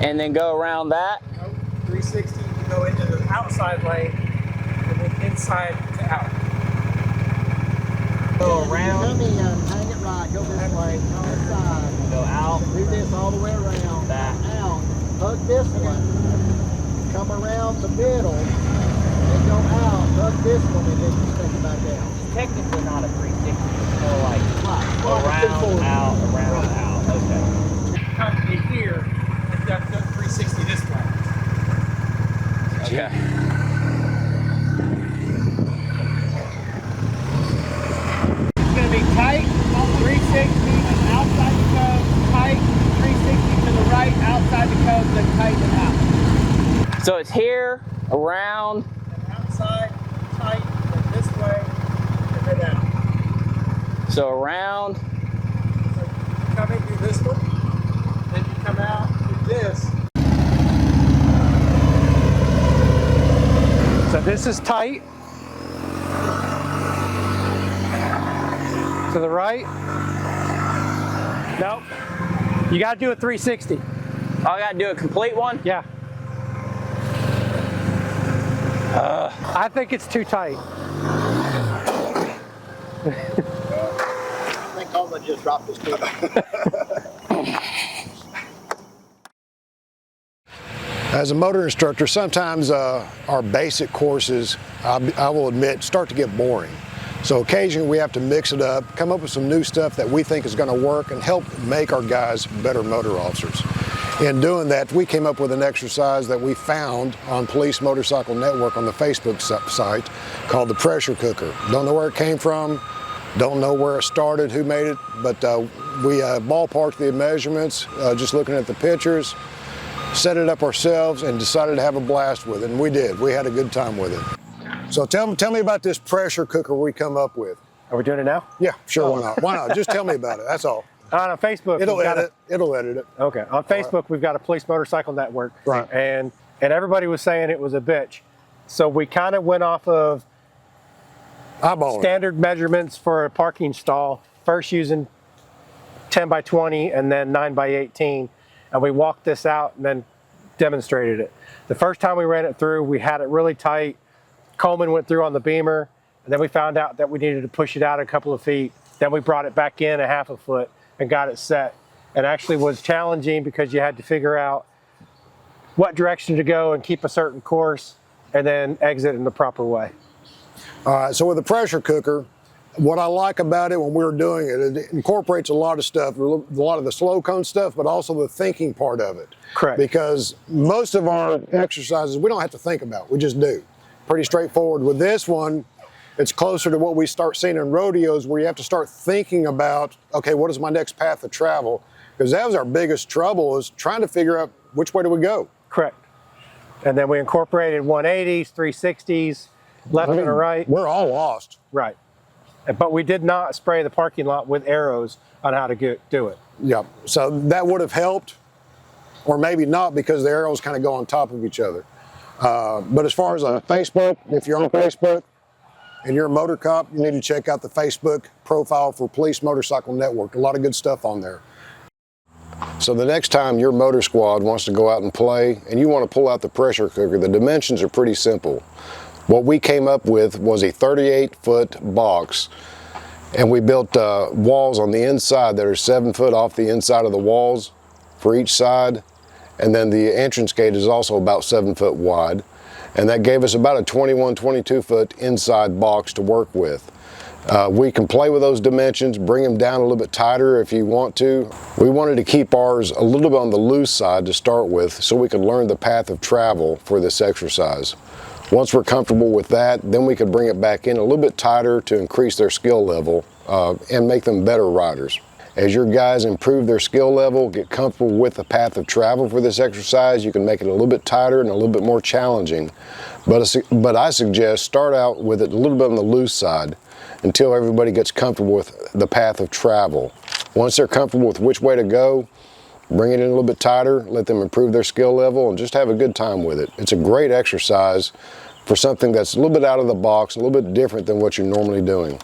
And then go around that? Nope. 360, you go into the outside lane, and then inside to out. Go around. Come in, hang it right, go this way, outside. Go out. Do this all the way around. Back. Out. Hug this one. Come around the middle. And go out. Hug this one and then you take it back down. Technically not a 360. It's more like Right. around, out, around, out. Okay. Come to here, and duck 360 this way. Okay. It's going to be tight, 360 outside the cove, tight, 360 to the right, outside the cove, then tighten it out. So it's here, around. And outside, tight, then this way, and then out. So around. So you come in, do this one, then you come out, do this. So this is tight. To the right. Nope. You got to do a 360. Oh, I got to do a complete one? Yeah. I think it's too tight. I think Coleman just dropped his key. As a motor instructor, sometimes our basic courses, I will admit, start to get boring. So occasionally we have to mix it up, come up with some new stuff that we think is going to work and help make our guys better motor officers. In doing that, we came up with an exercise that we found on Police Motorcycle Network on the Facebook site called the pressure cooker. Don't know where it came from, don't know where it started, who made it, but we ballparked the measurements, just looking at the pictures, set it up ourselves and decided to have a blast with it, and we did. We had a good time with it. So tell me about this pressure cooker we come up with. Are we doing it now? Yeah, sure, why not? Why not? Just tell me about it, that's all. On Facebook. It'll edit it. Okay, on Facebook we've got a Police Motorcycle Network. Right. And everybody was saying it was a bitch. So we kind of went off of standard measurements for a parking stall, first using 10 by 20 and then 9 by 18. And we walked this out and then demonstrated it. The first time we ran it through, we had it really tight. Coleman went through on the beamer, and then we found out that we needed to push it out a couple of feet. Then we brought it back in a half a foot and got it set. It actually was challenging because you had to figure out what direction to go and keep a certain course and then exit in the proper way. All right, so with the pressure cooker, what I like about it when we were doing it, it incorporates a lot of stuff, a lot of the slow cone stuff, but also the thinking part of it. Correct. Because most of our exercises, we don't have to think about, we just do. Pretty straightforward. With this one, it's closer to what we start seeing in rodeos where you have to start thinking about, okay, what is my next path of travel? Because that was our biggest trouble, is trying to figure out which way do we go. Correct. And then we incorporated 180s, 360s, left and right. We're all lost. Right. But we did not spray the parking lot with arrows on how to do it. Yeah, so that would have helped, or maybe not, because the arrows kind of go on top of each other. But as far as Facebook, if you're on Facebook and you're a MotorCop, you need to check out the Facebook profile for Police Motorcycle Network. A lot of good stuff on there. So the next time your motor squad wants to go out and play and you want to pull out the pressure cooker, the dimensions are pretty simple. What we came up with was a 38-foot box, and we built walls on the inside that are 7 foot off the inside of the walls for each side. And then the entrance gate is also about 7 foot wide. And that gave us about a 21, 22 foot inside box to work with. We can play with those dimensions, bring them down a little bit tighter if you want to. We wanted to keep ours a little bit on the loose side to start with so we could learn the path of travel for this exercise. Once we're comfortable with that, then we could bring it back in a little bit tighter to increase their skill level and make them better riders. As your guys improve their skill level, get comfortable with the path of travel for this exercise, you can make it a little bit tighter and a little bit more challenging. But I suggest start out with it a little bit on the loose side until everybody gets comfortable with the path of travel. Once they're comfortable with which way to go, bring it in a little bit tighter, let them improve their skill level, and just have a good time with it. It's a great exercise for something that's a little bit out of the box, a little bit different than what you're normally doing.